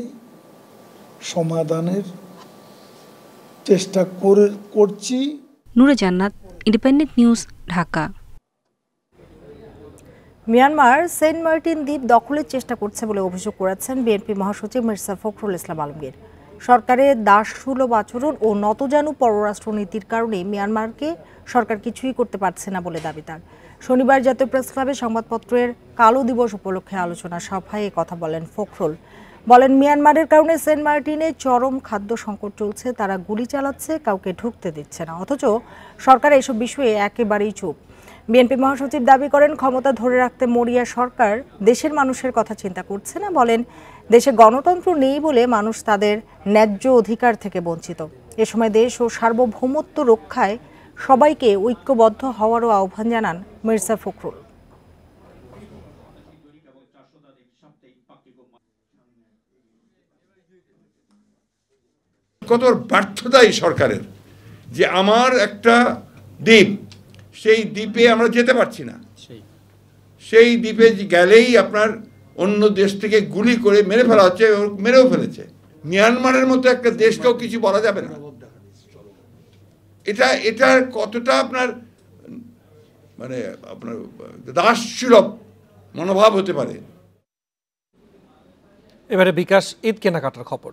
সমাধানের চেষ্টা করছি। Nure Jannat, Independent News, Dhaka. Myanmar Saint Martin দ্বীপ দখলের চেষ্টা করছে বলে অভিযোগ করেছেন বিএনপি মহাসচিব মির্জা ফখরুল ইসলাম আলমগীর। সরকারের দাসসুলভ আচরণ ও নতজানু পররাষ্ট্রনীতির কারণে মিয়ানমারকে সরকার কিছুই করতে পারছে না বলে দাবি তার। শনিবার জাতীয় প্রেস ক্লাবে সংবাদপত্রের কালো দিবস উপলক্ষে আলোচনা সভায় কথা বলেন ফখরুল। বলেন, মিয়ানমারের কারণে সেন্ট মার্টিনে চরম খাদ্য সংকট চলছে, তারা গুলি চালাচ্ছে, কাউকে ঢুকতে দিচ্ছে না, অথচ সরকার এসব বিষয়ে একেবারেই চুপ। বিএনপি মহাসচিব দাবি করেন, ক্ষমতা ধরে রাখতে মরিয়া সরকার দেশের মানুষের কথা চিন্তা করছে না। বলেন, দেশে গণতন্ত্র নেই বলে মানুষ তাদের ন্যায্য অধিকার থেকে বঞ্চিত। এ সময় দেশ ও সার্বভৌমত্ব রক্ষায় সবাইকে ঐক্যবদ্ধ হওয়ারও আহ্বান জানান মির্জা ফখরুল। কত ব্যর্থতাই সরকারের, যে আমার একটা দ্বীপ, সেই দ্বীপে আমরা যেতে পারছি না। সেই দ্বীপে গেলেই আপনার অন্য দেশ থেকে গুলি করে মেরে ফেলা হচ্ছে, মেরেও ফেলেছে। মিয়ানমারের মতো একটা দেশকেও কিছু বলা যাবে না। এটার কতটা আপনার মানে আপনার দাসসুলভ মনোভাব হতে পারে। এবারে বিকাশ ঈদ কেনাকাটার খবর।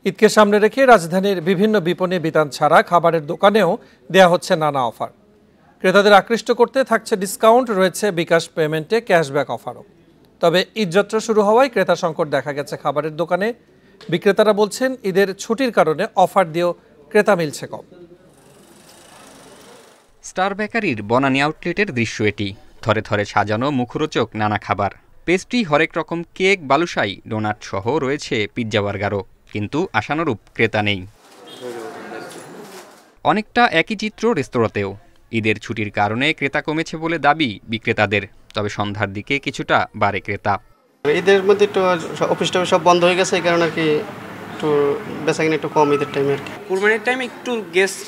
ঈদকে সামনে রেখে রাজধানীর বিভিন্ন বিপণী বিতান ছাড়া খাবারের দোকানেও দেয়া হচ্ছে নানা অফার। ক্রেতাদের আকৃষ্ট করতে থাকছে ডিসকাউন্ট, রয়েছে বিকাশ পেমেন্টে ক্যাশব্যাক অফারও। তবে ঈদযাত্রা শুরু হওয়ায় ক্রেতা সংকট দেখা গেছে খাবারের দোকানে। বিক্রেতারা বলছেন ঈদের ছুটির কারণে অফার দিয়েও ক্রেতা মিলছে কম। স্টার বেকারির বনানী আউটলেটের দৃশ্য এটি। থরে থরে সাজানো মুখরোচক নানা খাবার, পেস্ট্রি, হরেক রকম কেক, বালুশাই, ডোনাট সহ রয়েছে পিৎজা, বার্গারও। কিন্তু আশানুরূপ ক্রেতা নেই। অনেকটা একই চিত্র রেস্তোরাঁতেও। ঈদের ছুটির কারণে ক্রেতা কমেছে বলে দাবি বিক্রেতাদের। তবে সন্ধ্যার দিকে কিছুটা বাড়ে ক্রেতা। ঈদের মধ্যে একটু অফিস টফিস সব বন্ধ হয়ে গেছে, এই কারণে আর কি একটু বেচাকেনা একটু কম ঈদের টাইমে আর কি। কুরবানির টাইমে একটু গেস্ট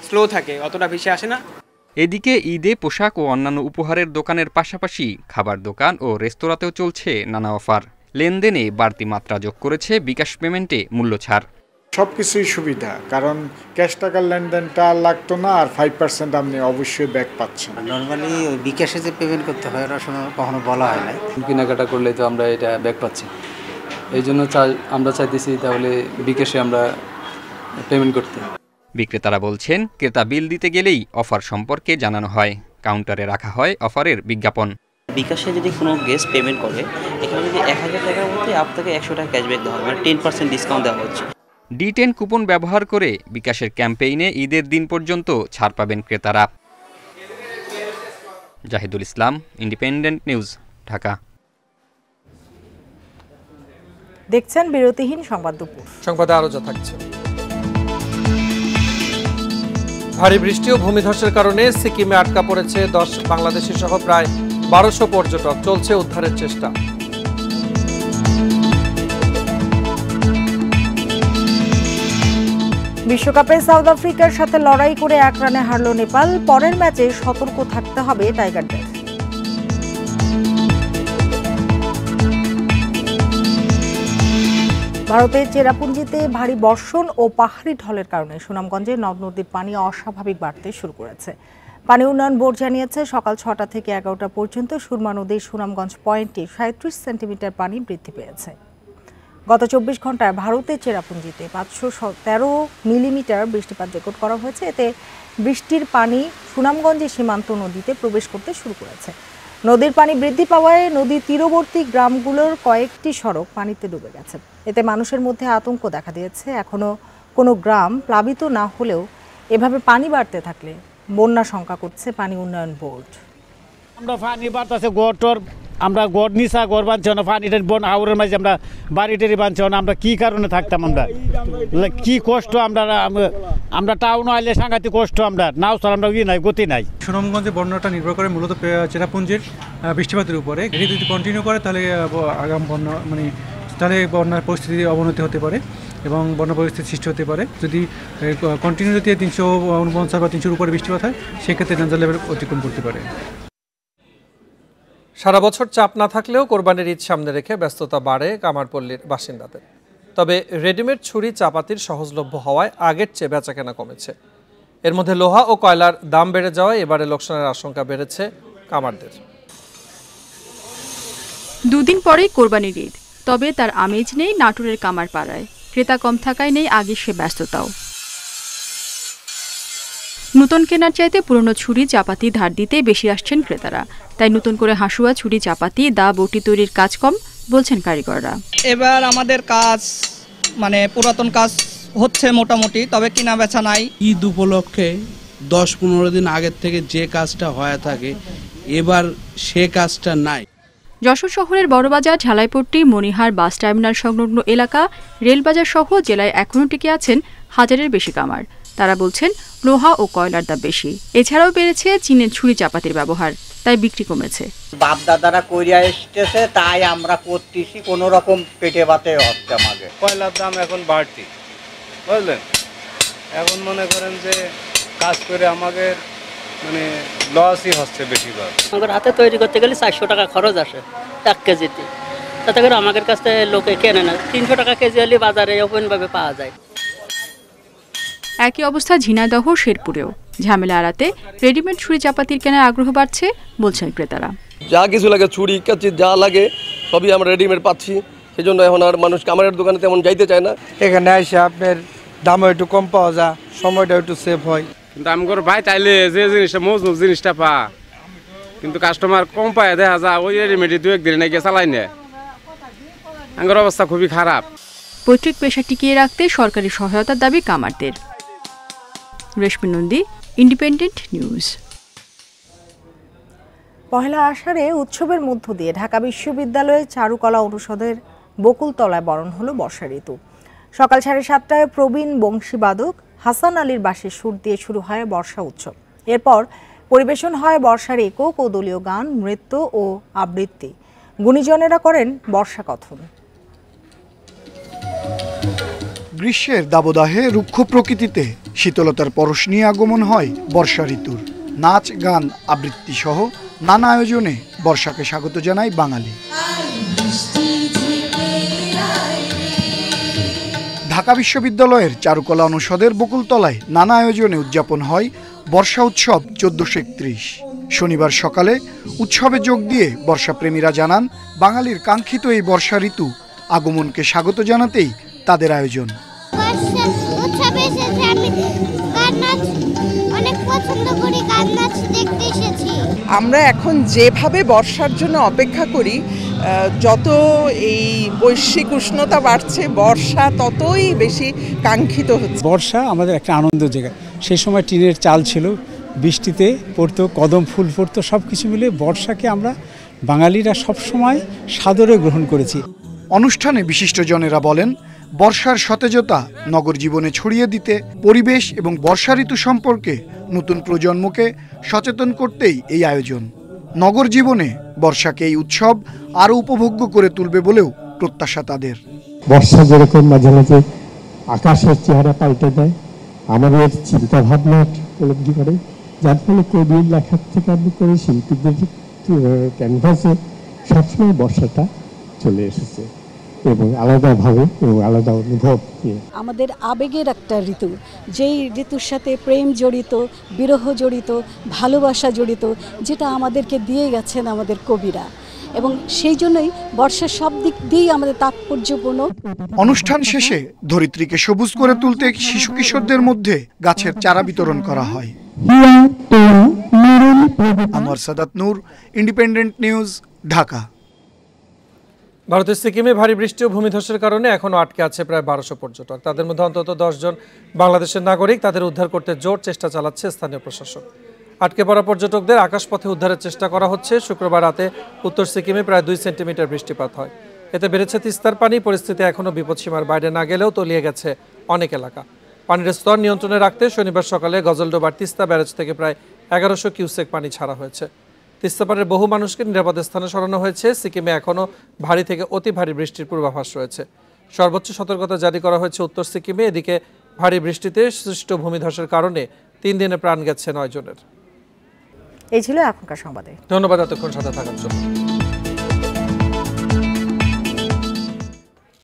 স্লো থাকে, অতটা বেশি আসে না। এদিকে ঈদে পোশাক ও অন্যান্য উপহারের দোকানের পাশাপাশি খাবার দোকান ও রেস্তোরাঁতেও চলছে নানা অফার। লেনদেনে বাড়তি মাত্রা যোগ করেছে বিকাশ পেমেন্টে মূল্য ছাড়। সব কিছুই সুবিধা, কারণ ক্যাশ টাকার লেনদেনটা লাগতো না, আর 5% আপনি অবশ্যই ব্যাক পাচ্ছেন। নর্মালি ওই বিকাশে যে পেমেন্ট করতে হয় ওরা কখনো বলা হয় না। কেনাকাটা করলে তো আমরা এটা ব্যাক পাচ্ছি, এই জন্য আমরা চাইতেছি তাহলে বিকাশে আমরা পেমেন্ট করতে। বিক্রেতারা বলছেন ক্রেতা বিল দিতে গেলেই অফার সম্পর্কে জানানো হয়, কাউন্টারে রাখা হয় অফারের বিজ্ঞাপন। বিকাশে যদি কোনো গেস্ট পেমেন্ট করে, এখানে যদি 1000 টাকার মধ্যে আপনাকে 100 টাকা ক্যাশব্যাক দেওয়া হবে, মানে 10% ডিসকাউন্ট দেওয়া হচ্ছে। D10 কুপন ব্যবহার করে বিকাশের ক্যাম্পেইনে ঈদের দিন পর্যন্ত ছাড় পাবেন ক্রেতারা। জাহিদুল ইসলাম, ইন্ডিপেন্ডেন্ট নিউজ, ঢাকা। দেখছেন বিরতিহীন সংবাদ দুপুর। সংবাদে আরো যা থাকছে। ভারী বৃষ্টি ও ভূমিধসের কারণে সিকিমে আটকা পড়েছে 10 বাংলাদেশি সহ প্রায় 1200 পর্যটক। চলছে উদ্ধারের চেষ্টা। বিশ্বকাপে সাউথ আফ্রিকার সাথে লড়াই করে 1 রানে হারল নেপাল। পরের ম্যাচে সতর্ক থাকতে হবে টাইগারদের। ভারতের চেরাপুঞ্জিতে ভারী বর্ষণ ও পাহাড়ি ঢলের কারণে সুনামগঞ্জে নদ নদীর পানি অস্বাভাবিক বাড়তে শুরু করেছে। পানি উন্নয়ন বোর্ড জানিয়েছে সকাল 6টা থেকে 11টা পর্যন্ত সুরমা নদীর সুনামগঞ্জ পয়েন্টে 37 সেন্টিমিটার পানি বৃদ্ধি পেয়েছে। গত 24 ঘন্টায় ভারতের চেরাপুঞ্জিতে 513 মিলিমিটার বৃষ্টিপাত রেকর্ড করা হয়েছে। এতে বৃষ্টির পানি সুনামগঞ্জের সীমান্ত নদীতে প্রবেশ করতে শুরু করেছে। নদীর পানি বৃদ্ধি পাওয়ায় নদীর তীরবর্তী গ্রামগুলোর কয়েকটি সড়ক পানিতে ডুবে গেছে। এতে মানুষের মধ্যে আতঙ্ক দেখা দিয়েছে। এখনো কোনো গ্রাম প্লাবিত না হলেও এভাবে পানি বাড়তে থাকলে বন্যা শঙ্কা করছে পানি উন্নয়ন বোর্ড। আমরা পানি বাড়তেছে গড়, আমরা গড় নিচা গড় বাঁধছি না, পানিটা বন হাওরের মাঝে আমরা বাড়িটারি বাঁধছি না। আমরা কি কারণে থাকতাম, আমরা কি কষ্ট, আমরা টাউন আইলে সাংঘাতিক কষ্ট, আমরা নাও ছাড়া আমরা নাই গতি নাই। সুনামগঞ্জে বন্যাটা নির্ভর করে মূলত চেরাপুঞ্জির বৃষ্টিপাতের উপরে। এটি যদি কন্টিনিউ করে তাহলে আগাম বন্যা তাহলে বন্যার পরিস্থিতি অবনতি হতে পারে এবং বন্যা পরিস্থিতির সৃষ্টি হতে পারে। যদি কন্টিনিউ যদি 349 বা 300-র উপরে বৃষ্টিপাত হয়, সেক্ষেত্রে ডেঞ্জার লেভেল অতিক্রম করতে পারে। সারা বছর চাপ না থাকলেও কোরবানির ঈদ সামনে রেখে ব্যস্ততা বাড়ে কামারপল্লীর বাসিন্দাদের। তবে রেডিমেড ছুরি চাপাতির সহজলভ্য হওয়ায় আগের চেয়ে বেচাকেনা কমেছে। এর মধ্যে লোহা ও কয়লার দাম বেড়ে যাওয়ায় এবারে লোকসানের আশঙ্কা বেড়েছে কামারদের। দুদিন পরেই কোরবানির ঈদ, তবে তার আমেজ নেই নাটোরের কামারপাড়ায়। ক্রেতা কম থাকায় নেই আগের সে ব্যস্ততাও। নতুন কেনার চাইতে পুরনো ছুরি চাপাতি ধার দিতে বেশি আসছেন ক্রেতারা। তাই নতুন করে হাসুয়া ছুরি চাপাতি দা বটি তৈরির কাজ কম বলছেন কারিগররা। এবার আমাদের কাজ পুরাতন কাজ হচ্ছে মোটামুটি, তবে কিনা বেচা নাই। ঈদ উপলক্ষে 10-15 দিন আগের থেকে যে কাজটা হয়ে থাকে, এবার সে কাজটা নাই। যশোর শহরের বড়বাজার, ঝালাইপট্টি, মনিহার বাস টার্মিনাল সংলগ্ন এলাকা, রেলবাজার সহ জেলায় এখনও টিকে আছেন হাজারের বেশি কামার। তারা বলছেন লোহা ও কয়লার দাম বেশি। এছাড়াও বেড়েছে চীনের ছুরি চাপাতির ব্যবহার, তাই বিক্রি কমেছে। বাপ দাদারা কইরা এসেছে, তাই আমরা করতেছি, কোন রকম পেটে ভাতে হচ্ছে। আমাদের কয়লার দাম এখন বাড়তি, বুঝলেন। এখন মনে করেন যে কাজ করে আমাদের লসই হচ্ছে বেশিরভাগ। আমাদের হাতে তৈরি করতে গেলে 400 টাকা খরচ আসে 1 কেজিতে, তাতে করে আমাদের কাছ থেকে লোকে কেনে না। 300 টাকা কেজি হলে বাজারে ওপেনভাবে পাওয়া যায়। একই অবস্থা ঝিনাইদহ, শেরপুরেও। ঝামেলা এড়াতে রেডিমেড ছুরি চাপাতির কেনার আগ্রহ বাড়ছে বলছেন ক্রেতারা। যা কিছু লাগে, ছুরি কাঁচি যা লাগে সবই আমরা রেডিমেড পাচ্ছি, সেই জন্য এখন আর মানুষ আমার দোকানে তেমন যাইতে চায় না। এখানে এসে আপনার দামও একটু কম পাওয়া যায়, সময়টা একটু সেভ হয়। কিন্তু আমি করে ভাই চাইলে যে জিনিসটা মজবুত জিনিসটা পা, কিন্তু কাস্টমার কম পায়, দেখা যায় ওই রেডিমেডি 2-1 দিন নাকি চালাই নেয়। আমার অবস্থা খুবই খারাপ। পৈতৃক পেশা টিকিয়ে রাখতে সরকারি সহায়তার দাবি কামারদের। রেশমি নন্দী, ইন্ডিপেন্ডেন্ট নিউজ। পহেলা আষাঢ়ে উৎসবের মধ্য দিয়ে ঢাকা বিশ্ববিদ্যালয়ের চারুকলা অনুষদের বকুলতলায় বরণ হলো বর্ষা ঋতু। সকাল 7:30টায় প্রবীণ বংশীবাদক হাসান আলীর বাঁশির সুর দিয়ে শুরু হয় বর্ষা উৎসব। এরপর পরিবেশন হয় বর্ষার একক ও দলীয় গান, নৃত্য ও আবৃত্তি। গুণীজনেরা করেন বর্ষা কথন। গ্রীষ্মের দাবদাহে রুক্ষ প্রকৃতিতে শীতলতার পরশ নিয়ে আগমন হয় বর্ষা ঋতুর। নাচ, গান, আবৃত্তি সহ নানা আয়োজনে বর্ষাকে স্বাগত জানায় বাঙালি। ঢাকা বিশ্ববিদ্যালয়ের চারুকলা অনুষদের বকুলতলায় নানা আয়োজনে উদযাপন হয় বর্ষা উৎসব 1431। শনিবার সকালে উৎসবে যোগ দিয়ে বর্ষাপ্রেমীরা জানান, বাঙালির কাঙ্ক্ষিত এই বর্ষা ঋতু আগমনকে স্বাগত জানাতেই তাদের আয়োজন। আমরা এখন যেভাবে বর্ষার জন্য অপেক্ষা করি, যত এই বৈশ্বিক উষ্ণতা বাড়ছে, বর্ষা ততই বেশি কাঙ্ক্ষিত হচ্ছে। বর্ষা আমাদের একটা আনন্দ জায়গা। সেই সময় টিনের চাল ছিল, বৃষ্টিতে পড়তো, কদম ফুল পড়তো, সব কিছু মিলে বর্ষাকে আমরা বাঙালিরা সবসময় সাদরে গ্রহণ করেছি। অনুষ্ঠানে বিশিষ্টজনেরা বলেন, বর্ষার সতেজতা নগর জীবনে ছড়িয়ে দিতে, পরিবেশ এবং বর্ষা ঋতু সম্পর্কে নতুন প্রজন্মকে সচেতন করতেই এই আয়োজন। নগর জীবনে বর্ষাকে এই উৎসব আরও উপভোগ্য করে তুলবে বলেও প্রত্যাশা তাদের। বর্ষা যেরকম মাঝে মাঝে আকাশের চেহারা পাল্টে দেয়, আমাদের চিন্তা ভাবনা উপলব্ধি করে, যার ফলে কবির লেখার থেকে আরম্ভ করে শিল্পীদের ক্যানভাসে সবসময় বর্ষাটা চলে এসেছে এবং আলাদাভাবে এবং আলাদা অনুভব। আমাদের আবেগের একটা ঋতু, যেই ঋতুর সাথে প্রেম জড়িত, বিরহ জড়িত, ভালোবাসা জড়িত, যেটা আমাদেরকে দিয়ে গেছেন আমাদের কবিরা, এবং সেই জন্যই বর্ষার সব দিক দিয়েই আমাদের তাৎপর্যপূর্ণ। অনুষ্ঠান শেষে ধরিত্রীকে সবুজ করে তুলতে শিশু কিশোরদের মধ্যে গাছের চারা বিতরণ করা হয়। আমার সাদাত নূর, ইন্ডিপেন্ডেন্ট নিউজ, ঢাকা। ভারতের সিকিমে ভারী বৃষ্টি ও ভূমিধসের কারণে এখনও আটকে আছে প্রায় 1200 পর্যটক। তাদের মধ্যে অন্তত 10 জন বাংলাদেশের নাগরিক। তাদের উদ্ধার করতে জোর চেষ্টা চালাচ্ছে স্থানীয় প্রশাসন। আটকে পড়া পর্যটকদের আকাশপথে উদ্ধারের চেষ্টা করা হচ্ছে। শুক্রবার রাতে উত্তর সিকিমে প্রায় 2 সেন্টিমিটার বৃষ্টিপাত হয়। এতে বেড়েছে তিস্তার পানি। পরিস্থিতি এখনও বিপদসীমার বাইরে না গেলেও তলিয়ে গেছে অনেক এলাকা। পানির স্তর নিয়ন্ত্রণে রাখতে শনিবার সকালে গজলডোবার তিস্তা ব্যারেজ থেকে প্রায় 1100 কিউসেক পানি ছাড়া হয়েছে। তিস্তাপাড়ের বহু মানুষকে নিরাপদ স্থানে সরানো হয়েছে। সিকিমে এখনও ভারী থেকে অতি ভারী বৃষ্টির পূর্বাভাস রয়েছে। সর্বোচ্চ সতর্কতা জারি করা হয়েছে উত্তর সিকিমে। এদিকে ভারী বৃষ্টিতে সৃষ্ট ভূমিধসের কারণে 3 দিনে প্রাণ গেছে 9 জনের। এই ছিল এখনকার সংবাদে। ধন্যবাদ এতক্ষণ সাথে থাকার জন্য।